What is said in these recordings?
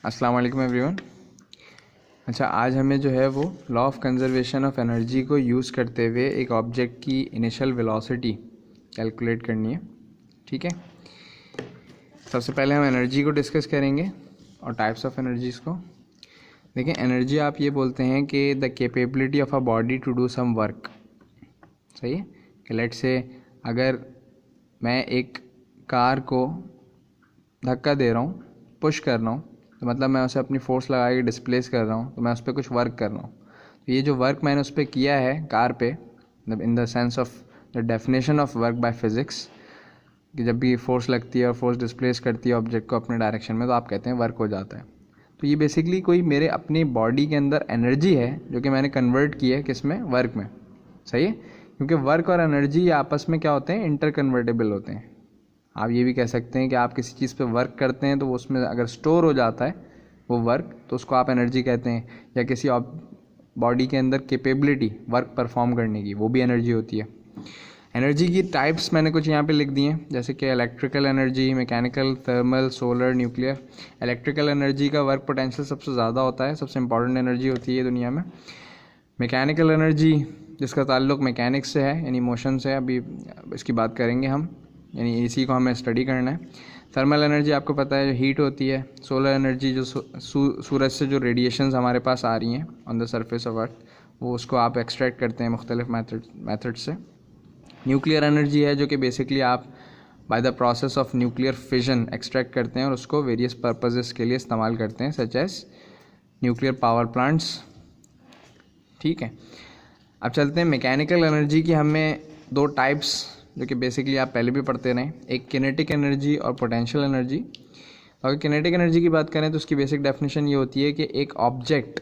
अस्सलाम वालेकुम एवरीवन। अच्छा, आज हमें जो है वो law of conservation of energy को यूज़ करते हुए एक ऑब्जेक्ट की इनिशियल वेलोसिटी कैलकुलेट करनी है। ठीक है, सबसे पहले हम एनर्जी को डिस्कस करेंगे और टाइप्स ऑफ एनर्जीज़ को। देखें, एनर्जी आप ये बोलते हैं कि the capability of a body to do some work. सही है कि लेट से अगर मैं एक कार को धक्का दे रहा हूँ, पुश कर रहा हूँ, तो मतलब मैं उसे अपनी फोर्स लगा के डिस्प्लेस कर रहा हूँ, तो मैं उस पर कुछ वर्क कर रहा हूँ। तो ये जो वर्क मैंने उस पर किया है कार पे, मतलब in the sense of the definition of work by physics, कि जब भी फोर्स लगती है और फोर्स डिस्प्लेस करती है ऑब्जेक्ट को अपने डायरेक्शन में, तो आप कहते हैं वर्क हो जाता है। तो ये बेसिकली कोई मेरे अपनी बॉडी के अंदर एनर्जी है जो कि मैंने कन्वर्ट की है किस में, वर्क में। सही है, क्योंकि वर्क और एनर्जी आपस में क्या होते हैं, इंटर कन्वर्टेबल होते हैं। आप ये भी कह सकते हैं कि आप किसी चीज़ पे वर्क करते हैं तो वो उसमें अगर स्टोर हो जाता है वो वर्क, तो उसको आप एनर्जी कहते हैं। या किसी बॉडी के अंदर कैपेबिलिटी वर्क परफॉर्म करने की, वो भी एनर्जी होती है। एनर्जी की टाइप्स मैंने कुछ यहाँ पे लिख दी हैं, जैसे कि electrical energy, mechanical, thermal, solar, nuclear. Electrical energy का वर्क पोटेंशियल सबसे ज़्यादा होता है, सबसे इंपॉर्टेंट एनर्जी होती है दुनिया में। मैकेनिकल एनर्जी जिसका ताल्लुक मैकेनिक्स से है, यानी मोशन से है, अभी इसकी बात करेंगे हम, यानी इसी को हमें स्टडी करना है। थर्मल एनर्जी आपको पता है, जो हीट होती है। सोलर एनर्जी जो सूरज से जो रेडिएशंस हमारे पास आ रही हैं on the surface of earth, वो उसको आप एक्सट्रैक्ट करते हैं मुख्तलिफ मेथड से। न्यूक्लियर एनर्जी है जो कि बेसिकली आप by the process of nuclear fission extract करते हैं और उसको वेरियस पर्पजेस के लिए इस्तेमाल करते हैं, such as nuclear power plants. ठीक है, अब चलते हैं मैकेनिकल एनर्जी की। हमें दो टाइप्स जो कि बेसिकली आप पहले भी पढ़ते रहें, एक किनेटिक एनर्जी और पोटेंशियल एनर्जी। अगर किनेटिक एनर्जी की बात करें तो उसकी बेसिक डेफिनेशन ये होती है कि एक ऑब्जेक्ट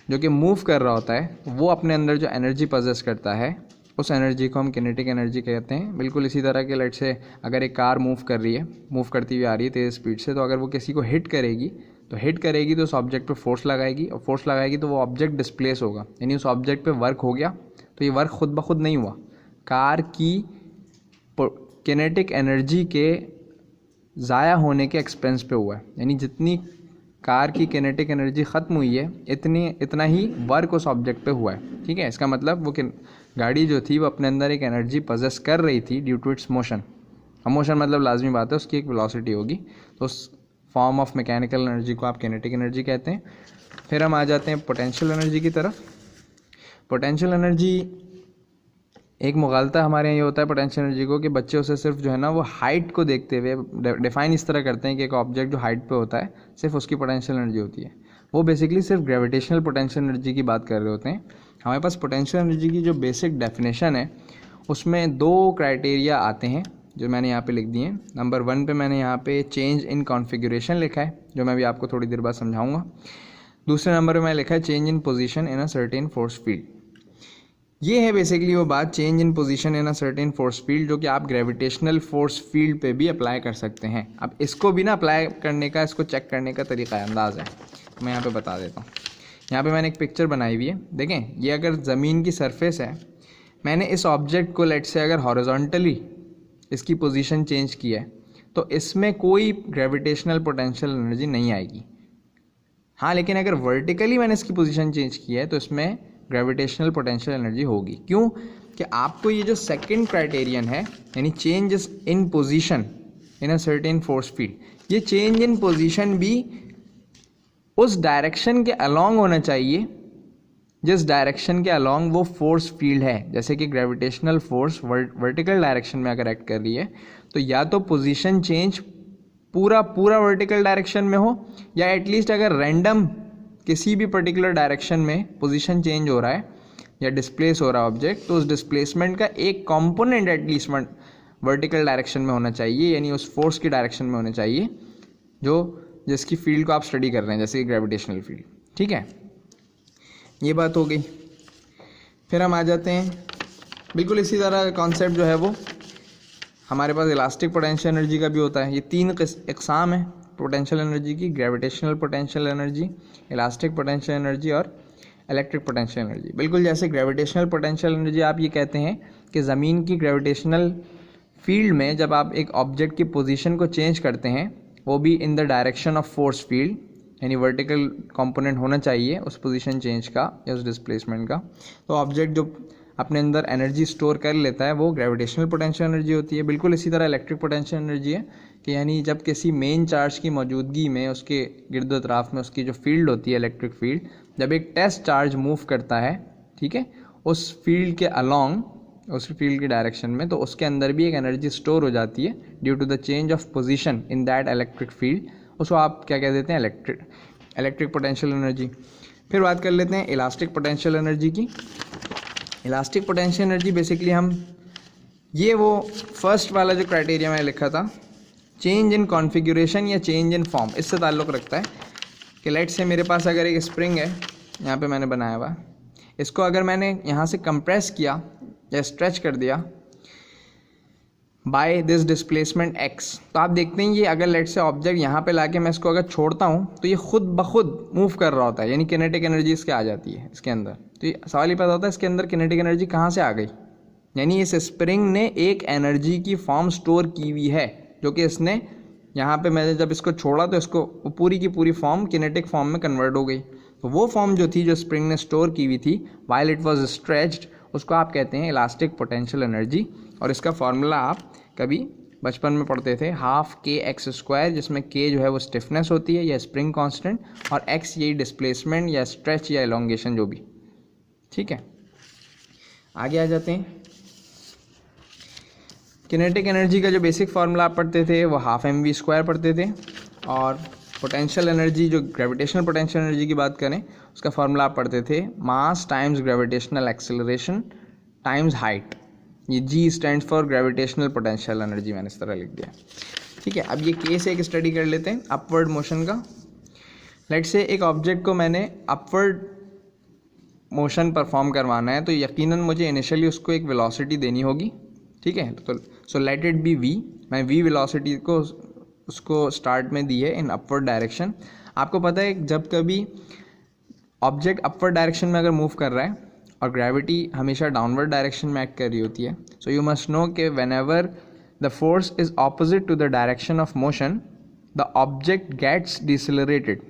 जो कि मूव कर रहा होता है, वो अपने अंदर जो एनर्जी पजेस करता है, उस एनर्जी को हम किनेटिक एनर्जी कहते हैं। बिल्कुल इसी तरह के लेट से अगर एक कार मूव कर रही है, मूव करती हुई आ रही है तेज़ स्पीड से, तो अगर वो किसी को हिट करेगी तो उस ऑब्जेक्ट पे फोर्स लगाएगी, और फोर्स लगाएगी तो वो ऑब्जेक्ट डिस्प्लेस होगा, यानी उस ऑब्जेक्ट पे वर्क हो गया। तो ये वर्क खुद ब खुद नहीं हुआ, कार की किनेटिक एनर्जी के ज़ाया होने के एक्सपेंस पे हुआ है। यानी जितनी कार की किनेटिक एनर्जी ख़त्म हुई है, इतना ही वर्क उस ऑब्जेक्ट पे हुआ है। ठीक है, इसका मतलब वो गाड़ी जो थी वो अपने अंदर एक एनर्जी पजेस कर रही थी ड्यू टू इट्स मोशन। अब मोशन मतलब लाजमी बात है उसकी एक वेलोसिटी होगी, तो उस फॉर्म ऑफ मैकेनिकल एनर्जी को आप किनेटिक एनर्जी कहते हैं। फिर हम आ जाते हैं पोटेंशियल एनर्जी की तरफ। पोटेंशियल एनर्जी एक मुगालता हमारे यहाँ ये होता है पोटेंशियल एनर्जी को, कि बच्चे उसे सिर्फ जो है ना वो हाइट को देखते हुए डिफाइन इस तरह करते हैं कि एक ऑब्जेक्ट जो हाइट पे होता है सिर्फ उसकी पोटेंशियल एनर्जी होती है। वो बेसिकली सिर्फ ग्रेविटेशनल पोटेंशियल एनर्जी की बात कर रहे होते हैं। हमारे पास पोटेंशियल एनर्जी की जो बेसिक डेफिनेशन है उसमें दो क्राइटेरिया आते हैं जो मैंने यहाँ पे लिख दिए हैं। नंबर 1 पे मैंने यहाँ पे चेंज इन कॉन्फ़िगरेशन लिखा है, जो मैं भी आपको थोड़ी देर बाद समझाऊंगा। दूसरे नंबर पे मैंने लिखा है change in position in a certain force field. ये है बेसिकली वो बात, change in position in a certain force field, जो कि आप ग्रेविटेशनल फोर्स फील्ड पे भी अप्लाई कर सकते हैं। अब इसको भी ना अप्लाई करने का, इसको चेक करने का तरीका अंदाज़ है, मैं यहाँ पे बता देता हूँ। यहाँ पे मैंने एक पिक्चर बनाई हुई है, देखें, ये अगर ज़मीन की सरफेस है, मैंने इस ऑब्जेक्ट को लेट से अगर हॉरिजॉन्टली इसकी पोजीशन चेंज किया है, तो इसमें कोई ग्रेविटेशनल पोटेंशियल एनर्जी नहीं आएगी। हाँ, लेकिन अगर वर्टिकली मैंने इसकी पोजीशन चेंज किया है तो इसमें ग्रेविटेशनल पोटेंशियल एनर्जी होगी। क्यों? कि आपको ये जो सेकंड क्राइटेरियन है, यानी change in position in a certain force field, ये चेंज इन पोजीशन भी उस डायरेक्शन के अलोंग होना चाहिए जिस डायरेक्शन के अलोंग वो फोर्स फील्ड है। जैसे कि ग्रेविटेशनल फोर्स वर्टिकल डायरेक्शन में अगर एक्ट कर रही है, तो या तो पोजीशन चेंज पूरा वर्टिकल डायरेक्शन में हो, या एटलीस्ट अगर रैंडम किसी भी पर्टिकुलर डायरेक्शन में पोजीशन चेंज हो रहा है या डिस्प्लेस हो रहा है ऑब्जेक्ट, तो उस डिस्प्लेसमेंट का एक कंपोनेंट एटलीस्ट वर्टिकल डायरेक्शन में होना चाहिए, यानी उस फोर्स की डायरेक्शन में होना चाहिए जिसकी फील्ड को आप स्टडी कर रहे हैं, जैसे कि ग्रेविटेशनल फील्ड। ठीक है, ये बात हो गई। फिर हम आ जाते हैं बिल्कुल इसी तरह कॉन्सेप्ट जो है वो हमारे पास इलास्टिक पोटेंशियल एनर्जी का भी होता है। ये 3 इकसाम है पोटेंशियल एनर्जी की: gravitational potential energy, elastic potential energy और इलेक्ट्रिक पोटेंशियल एनर्जी। बिल्कुल जैसे ग्रेविटेशनल पोटेंशियल एनर्जी आप ये कहते हैं कि ज़मीन की ग्रेविटेशनल फील्ड में जब आप एक ऑब्जेक्ट की पोजीशन को चेंज करते हैं, वो भी in the direction of force field, यानी वर्टिकल कंपोनेंट होना चाहिए उस पोजीशन चेंज का या उस डिस्प्लेसमेंट का। तो ऑब्जेक्ट जो अपने अंदर एनर्जी स्टोर कर लेता है वो ग्रेविटेशनल पोटेंशियल एनर्जी होती है। बिल्कुल इसी तरह इलेक्ट्रिक पोटेंशियल एनर्जी है कि यानी जब किसी मेन चार्ज की मौजूदगी में उसके गिर्द अतराफ में उसकी जो फील्ड होती है इलेक्ट्रिक फील्ड, जब एक टेस्ट चार्ज मूव करता है, ठीक है, उस फील्ड के अलॉन्ग, उस फील्ड की डायरेक्शन में, तो उसके अंदर भी एक एनर्जी स्टोर हो जाती है due to the change of position in that electric field. उसको आप क्या कह देते हैं, इलेक्ट्रिक पोटेंशियल एनर्जी। फिर बात कर लेते हैं इलास्टिक पोटेंशियल एनर्जी की। इलास्टिक पोटेंशियल एनर्जी बेसिकली हम ये वो फर्स्ट वाला जो क्राइटेरिया मैंने लिखा था, चेंज इन कॉन्फ़िगरेशन या चेंज इन फॉर्म, इससे ताल्लुक़ रखता है कि लेट्स से मेरे पास अगर एक स्प्रिंग है, यहाँ पे मैंने बनाया हुआ, इसको अगर मैंने यहाँ से कंप्रेस किया या स्ट्रेच कर दिया बाय दिस डिस्प्लेसमेंट x, तो आप देखते हैं ये अगर लेट से ऑब्जेक्ट यहाँ पे लाके मैं इसको अगर छोड़ता हूँ तो ये खुद ब खुद मूव कर रहा होता है, यानी किनेटिक एनर्जी इसके आ जाती है इसके अंदर। तो ये सवाल ही पैदा होता है इसके अंदर किनेटिक एनर्जी कहाँ से आ गई, यानी इस स्प्रिंग ने एक एनर्जी की फॉर्म स्टोर की हुई है जो कि इसने यहाँ पे मैंने जब इसको छोड़ा तो इसको पूरी की पूरी फॉर्म किनेटिक फॉर्म में कन्वर्ट हो गई। तो वो फॉर्म जो थी जो स्प्रिंग ने स्टोर की हुई थी व्हाइल इट वाज स्ट्रेच्ड, उसको आप कहते हैं इलास्टिक पोटेंशियल एनर्जी। और इसका फॉर्मूला आप कभी बचपन में पढ़ते थे, हाफ के एक्स स्क्वायर, जिसमें के जो है वो स्टिफनेस होती है या स्प्रिंग कांस्टेंट, और एक्स यही डिस्प्लेसमेंट या स्ट्रेच या एलोंगेशन जो भी, ठीक है। आगे आ जाते हैं। किनेटिक एनर्जी का जो बेसिक फार्मूला आप पढ़ते थे वो हाफ mv² पढ़ते थे, और पोटेंशियल एनर्जी जो ग्रेविटेशनल पोटेंशियल एनर्जी की बात करें उसका फार्मूला आप पढ़ते थे मास times gravitational acceleration times height. ये G stands for gravitational potential energy, मैंने इस तरह लिख दिया, ठीक है। अब ये केस एक स्टडी कर लेते हैं अपवर्ड मोशन का। लेट से एक ऑब्जेक्ट को मैंने अपवर्ड मोशन परफॉर्म करवाना है, तो यकीनन मुझे इनिशियली उसको एक वेलोसिटी देनी होगी, ठीक है। तो so let it be v, मैं v वेलोसिटी को उसको स्टार्ट में दी है इन अपवर्ड डायरेक्शन। आपको पता है जब कभी ऑब्जेक्ट अपवर्ड डायरेक्शन में अगर मूव कर रहा है और ग्रेविटी हमेशा डाउनवर्ड डायरेक्शन में एक्ट कर रही होती है, सो यू मस्ट नो कि whenever the force is opposite to the direction of motion the object gets decelerated.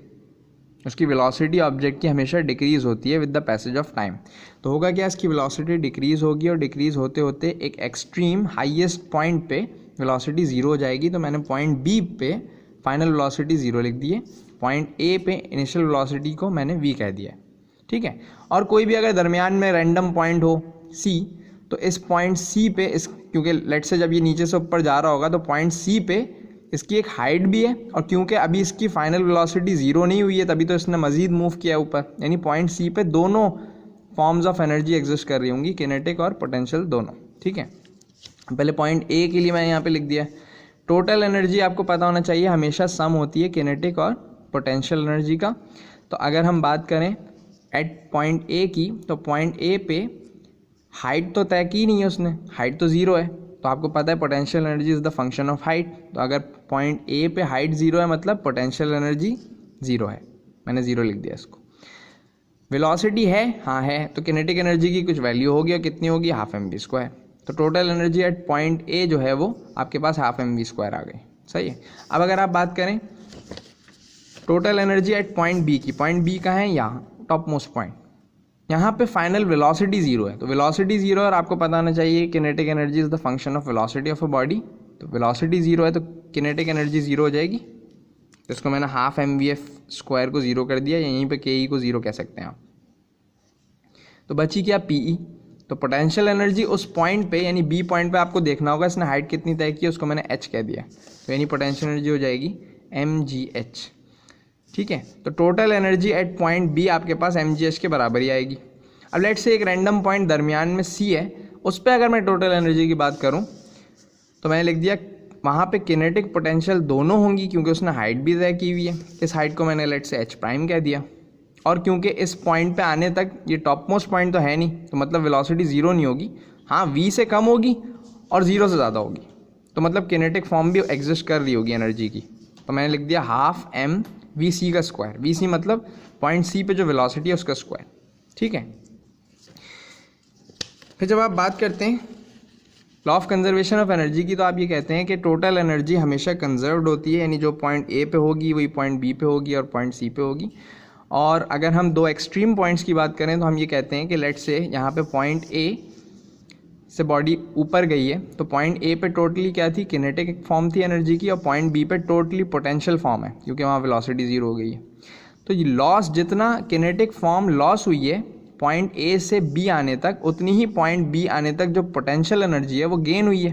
उसकी वेलोसिटी ऑब्जेक्ट की हमेशा डिक्रीज़ होती है with the passage of time. तो होगा क्या, इसकी वेलोसिटी डिक्रीज़ होगी और डिक्रीज़ होते होते एक एक्सट्रीम हाईएस्ट पॉइंट पे वेलोसिटी ज़ीरो हो जाएगी। तो मैंने पॉइंट बी पे फाइनल वेलोसिटी ज़ीरो लिख दी है, पॉइंट ए पे इनिशियल वेलोसिटी को मैंने वी कह दिया है, ठीक है। और कोई भी अगर दरमियान में रैंडम पॉइंट हो सी, तो इस पॉइंट सी पे इस, क्योंकि लेट से जब ये नीचे से ऊपर जा रहा होगा तो पॉइंट सी पे इसकी एक हाइट भी है, और क्योंकि अभी इसकी फाइनल वेलोसिटी ज़ीरो नहीं हुई है तभी तो इसने मज़ीद मूव किया ऊपर, यानी पॉइंट सी पे दोनों फॉर्म्स ऑफ एनर्जी एग्जिस्ट कर रही होंगी, किनेटिक और पोटेंशियल दोनों, ठीक है। पहले पॉइंट ए के लिए मैंने यहाँ पे लिख दिया टोटल एनर्जी। आपको पता होना चाहिए हमेशा सम होती है किनेटिक और पोटेंशियल एनर्जी का। तो अगर हम बात करें एट पॉइंट ए की, तो पॉइंट ए पे हाइट तो तय की नहीं है उसने, हाइट तो ज़ीरो है, तो आपको पता है potential energy is the function of height. तो अगर पॉइंट ए पे हाइट ज़ीरो है मतलब पोटेंशियल एनर्जी ज़ीरो है, मैंने ज़ीरो लिख दिया इसको। वेलोसिटी है, हाँ है, तो किनेटिक एनर्जी की कुछ वैल्यू होगी, और कितनी होगी, हाफ mv²। तो total energy at point A जो है वो आपके पास हाफ mv² आ गई, सही है। अब अगर आप बात करें total energy at point B की, पॉइंट बी का है यहाँ टॉप मोस्ट पॉइंट, यहाँ पे फाइनल वेलोसिटी ज़ीरो है। तो वेलोसिटी ज़ीरो, और आपको पता होना चाहिए kinetic energy is the function of velocity of a body. तो वेलोसिटी ज़ीरो है तो किनेटिक एनर्जी ज़ीरो हो जाएगी, तो इसको मैंने हाफ mv² को ज़ीरो कर दिया, यहीं पे ke को ज़ीरो कह सकते हैं आप। तो बची क्या, pe। तो पोटेंशियल एनर्जी उस पॉइंट पे, यानी बी पॉइंट पे आपको देखना होगा इसने हाइट कितनी तय की, उसको मैंने h कह दिया, तो यानी पोटेंशियल एनर्जी हो जाएगी mgh, ठीक है। तो total energy at point B आपके पास mgh के बराबर ही आएगी। अब लेट से एक रैंडम पॉइंट दरमियान में c है, उस पर अगर मैं टोटल एनर्जी की बात करूं तो मैंने लिख दिया वहाँ पे किनेटिक पोटेंशियल दोनों होंगी, क्योंकि उसने हाइट भी तय की हुई है, इस हाइट को मैंने लेट से h प्राइम कह दिया। और क्योंकि इस पॉइंट पे आने तक ये टॉप मोस्ट पॉइंट तो है नहीं, तो मतलब वेलोसिटी ज़ीरो नहीं होगी, हाँ v से कम होगी और ज़ीरो से ज़्यादा होगी, तो मतलब किनेटिक फॉर्म भी एग्जिस्ट कर रही होगी एनर्जी की। तो मैंने लिख दिया हाफ mvc का स्क्वायर, vc मतलब पॉइंट सी पे जो वेलोसिटी है उसका स्क्वायर, ठीक है। फिर जब आप बात करते हैं law of conservation of energy की तो आप ये कहते हैं कि टोटल एनर्जी हमेशा कंजर्व्ड होती है, यानी जो पॉइंट ए पे होगी वही पॉइंट बी पे होगी और पॉइंट सी पे होगी। और अगर हम दो एक्सट्रीम पॉइंट्स की बात करें तो हम ये कहते हैं कि लेट्स से यहाँ पे पॉइंट ए से बॉडी ऊपर गई है तो पॉइंट ए पे टोटली क्या थी, किनेटिक फॉर्म थी एनर्जी की, और पॉइंट बी पे टोटली पोटेंशियल फॉर्म है क्योंकि वहाँ वेलोसिटी ज़ीरो हो गई है। तो ये लॉस, जितना किनेटिक फॉर्म लॉस हुई है पॉइंट ए से बी आने तक, उतनी ही पॉइंट बी आने तक जो पोटेंशियल एनर्जी है वो गेन हुई है।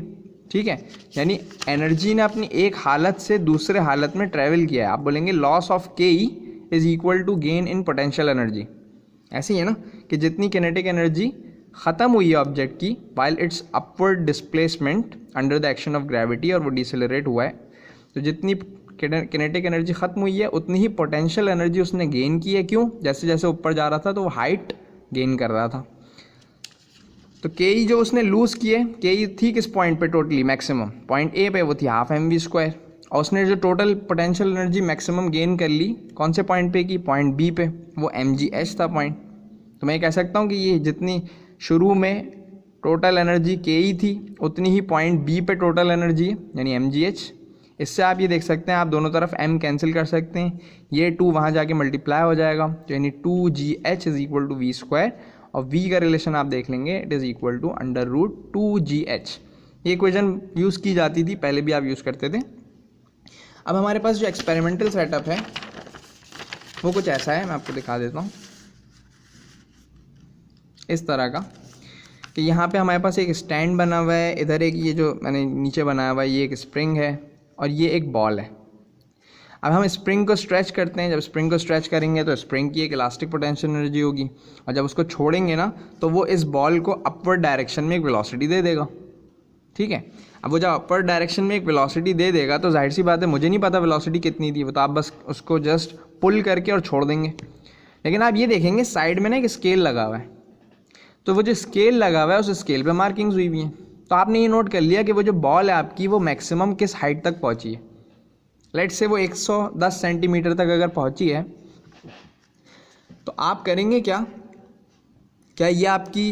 ठीक है, यानी एनर्जी ने अपनी एक हालत से दूसरे हालत में ट्रैवल किया है। आप बोलेंगे loss of K E is equal to gain in potential energy. ऐसे ही है ना कि जितनी किनेटिक एनर्जी ख़त्म हुई है ऑब्जेक्ट की while it's upward displacement under the action of gravity और वो डिसेलरेट हुआ है, तो जितनी किनेटिक एनर्जी ख़त्म हुई है उतनी ही पोटेंशियल एनर्जी उसने गेन की है। क्यों? जैसे जैसे ऊपर जा रहा था तो वो हाइट गेन कर रहा था। तो के ई जो उसने लूज़ किए, के ई थी किस पॉइंट पे टोटली मैक्सिमम, पॉइंट ए पे, वो थी हाफ mv²। और उसने जो total potential energy maximum gain कर ली कौन से पॉइंट पे की, पॉइंट बी पे, वो mgh था पॉइंट। तो मैं कह सकता हूँ कि ये जितनी शुरू में टोटल एनर्जी के ई थी उतनी ही पॉइंट बी पे टोटल एनर्जी है यानी mgh। इससे आप ये देख सकते हैं, आप दोनों तरफ m कैंसिल कर सकते हैं, ये 2 वहाँ जाके मल्टीप्लाई हो जाएगा तो यानी 2gh is equal to v², और v का रिलेशन आप देख लेंगे it is equal to √2gh। ये इक्वेशन यूज़ की जाती थी पहले भी, आप यूज़ करते थे। अब हमारे पास जो एक्सपेरिमेंटल सेटअप है वो कुछ ऐसा है, मैं आपको दिखा देता हूँ इस तरह का, कि यहाँ पे हमारे पास एक स्टैंड बना हुआ है, इधर एक ये जो मैंने नीचे बनाया हुआ है ये एक स्प्रिंग है और ये एक बॉल है। अब हम स्प्रिंग को स्ट्रेच करते हैं, जब स्प्रिंग को स्ट्रेच करेंगे तो स्प्रिंग की एक इलास्टिक पोटेंशियल एनर्जी होगी, और जब उसको छोड़ेंगे ना तो वो इस बॉल को अपवर्ड डायरेक्शन में एक वेलोसिटी दे देगा। ठीक है, अब वो जब अपवर्ड डायरेक्शन में एक वेलोसिटी दे देगा तो जाहिर सी बात है मुझे नहीं पता वेलोसिटी कितनी थी, वो तो आप बस उसको जस्ट पुल करके और छोड़ देंगे। लेकिन आप ये देखेंगे साइड में ना एक स्केल लगा हुआ है, तो वो जो स्केल लगा हुआ है उस स्केल पे मार्किंग्स हुई हुई हैं। तो आपने ये नोट कर लिया कि वो जो बॉल है आपकी वो मैक्सिमम किस हाइट तक पहुंची है। लेट्स से वो 110 सेंटीमीटर तक अगर पहुंची है तो आप करेंगे क्या ये आपकी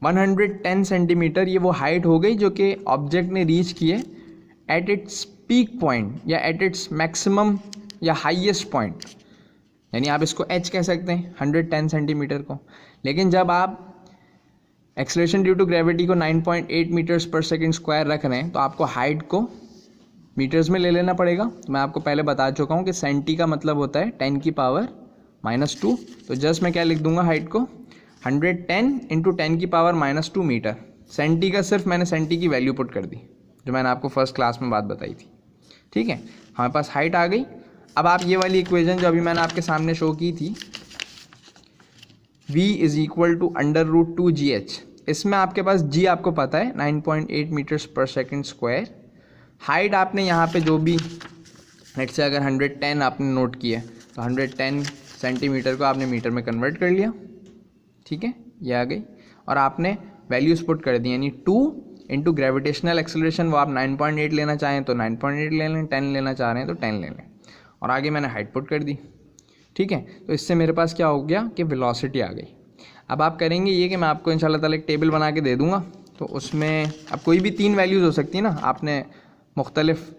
110 सेंटीमीटर ये वो हाइट हो गई जो कि ऑब्जेक्ट ने रीच किए एट इट्स पीक पॉइंट या एट इट्स मैक्सिमम या हाईएस्ट पॉइंट, यानी आप इसको h कह सकते हैं 110 सेंटीमीटर को। लेकिन जब आप एक्सेलरेशन ड्यू टू ग्रेविटी को 9.8 मीटर्स पर सेकेंड स्क्वायर रख रहे हैं तो आपको हाइट को मीटर्स में ले लेना पड़ेगा। तो मैं आपको पहले बता चुका हूँ कि सेंटी का मतलब होता है 10 की पावर -2, तो जस्ट मैं क्या लिख दूंगा हाइट को 110 इंटू 10 की पावर -2 मीटर। सेंटी का सिर्फ मैंने सेंटी की वैल्यू पुट कर दी जो मैंने आपको फर्स्ट क्लास में बात बताई थी। ठीक है, हमारे पास हाइट आ गई। अब आप ये वाली इक्वेशन जो अभी मैंने आपके सामने शो की थी v is equal to √2gh, इसमें आपके पास g आपको पता है 9.8 मीटर्स पर सेकेंड स्क्वायर। हाइट आपने यहाँ पे जो भी लेट से अगर 110 आपने नोट किया तो 110 सेंटीमीटर को आपने मीटर में कन्वर्ट कर लिया। ठीक है, ये आ गई और आपने वैल्यूज पुट कर दी, यानी 2 इंटू ग्रेविटेशनल एक्सेलरेशन, वो आप 9.8 लेना चाहें तो 9.8 ले लें, 10 लेना चाह रहे हैं तो 10 ले लें, और आगे मैंने हाइट पुट कर दी। ठीक है, तो इससे मेरे पास क्या हो गया कि वेलोसिटी आ गई। अब आप करेंगे ये कि मैं आपको इंशाल्लाह ताला एक टेबल बना के दे दूंगा, तो उसमें अब कोई भी 3 वैल्यूज़ हो सकती है ना, आपने मुख्तलिफ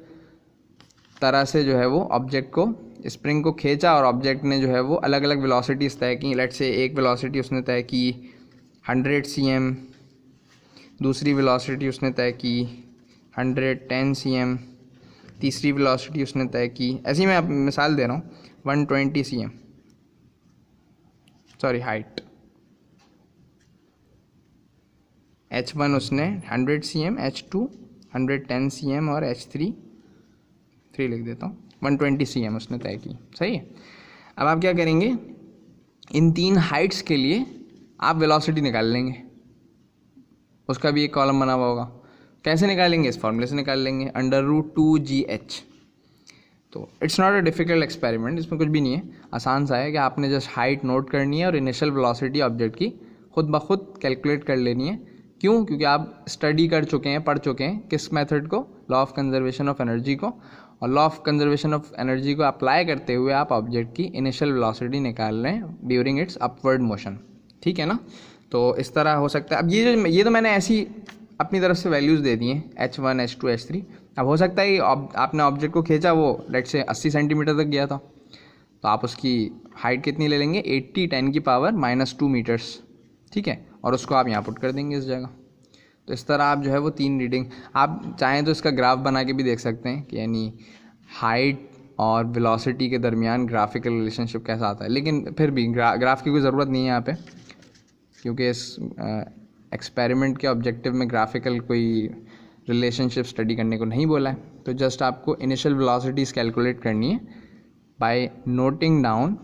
तरह से जो है वो ऑब्जेक्ट को स्प्रिंग को खींचा और ऑब्जेक्ट ने जो है वो अलग अलग वेलोसिटीज़ तय की। लेट से एक वेलोसिटी उसने तय की 100 cm, दूसरी वेलोसिटी उसने तय की 110 cm, तीसरी वेलोसिटी उसने तय की, ऐसी मैं मिसाल दे रहा हूँ 120 cm, सॉरी हाइट। h1 उसने 100 cm, h2 110 cm और h3 लिख देता हूँ 120 cm उसने तय की। सही है, अब आप क्या करेंगे, इन 3 हाइट्स के लिए आप वेलोसिटी निकाल लेंगे, उसका भी एक कॉलम बना हुआ होगा। कैसे निकालेंगे, इस फॉर्मूले से निकाल लेंगे √2gh। तो it's not a difficult experiment, इसमें कुछ भी नहीं है, आसान सा है कि आपने जस्ट हाइट नोट करनी है और इनिशियल वेलोसिटी ऑब्जेक्ट की खुद ब खुद कैलकुलेट कर लेनी है। क्यों? क्योंकि आप स्टडी कर चुके हैं, पढ़ चुके हैं किस मेथड को, law of conservation of energy को, और law of conservation of energy को अप्लाई करते हुए आप ऑब्जेक्ट की इनिशियल वेलोसिटी निकाल रहे हैं ड्यूरिंग इट्स अपवर्ड मोशन। ठीक है ना, तो इस तरह हो सकता है। अब ये तो मैंने ऐसी अपनी तरफ से वैल्यूज़ दे दिए H1 H2 H3। अब हो सकता है आपने ऑब्जेक्ट को खींचा, वो लेट से 80 सेंटीमीटर तक गया था, तो आप उसकी हाइट कितनी ले लेंगे 80 10⁻² मीटर्स, ठीक है, और उसको आप यहाँ पुट कर देंगे इस जगह। तो इस तरह आप जो है वो 3 रीडिंग, आप चाहें तो इसका ग्राफ बना के भी देख सकते हैं कि यानी हाइट और वेलोसिटी के दरमियान ग्राफिकल रिलेशनशिप कैसा आता है। लेकिन फिर भी ग्राफ की कोई ज़रूरत नहीं है यहाँ पे, क्योंकि इस एक्सपेरिमेंट के ऑब्जेक्टिव में ग्राफिकल कोई रिलेशनशिप स्टडी करने को नहीं बोला है। तो जस्ट आपको इनिशियल वेलोसिटीज़ कैलकुलेट करनी है by noting down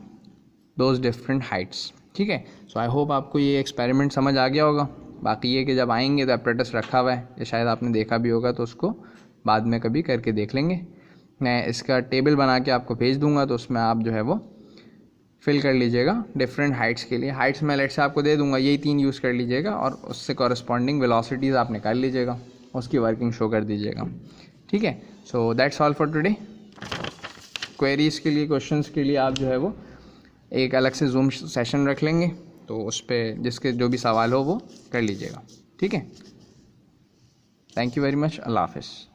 those different heights, ठीक है। सो आई होप आपको ये एक्सपेरिमेंट समझ आ गया होगा। बाकी ये कि जब आएंगे तो एपरेटस रखा हुआ है, ये शायद आपने देखा भी होगा, तो उसको बाद में कभी करके देख लेंगे। मैं इसका टेबल बना के आपको भेज दूंगा, तो उसमें आप जो है वो फिल कर लीजिएगा डिफरेंट हाइट्स के लिए। हाइट्स में लेट से आपको दे दूंगा, यही 3 यूज़ कर लीजिएगा और उससे कॉरस्पॉन्डिंग वेलोसिटीज़ आप निकाल लीजिएगा, उसकी वर्किंग शो कर दीजिएगा, ठीक है। So that's all for today. Queries के लिए, क्वेश्चंस के लिए आप जो है वो एक अलग से जूम सेशन रख लेंगे, तो उस पर जिसके जो भी सवाल हो वो कर लीजिएगा, ठीक है। Thank you very much. अल्लाह हाफ़िज़।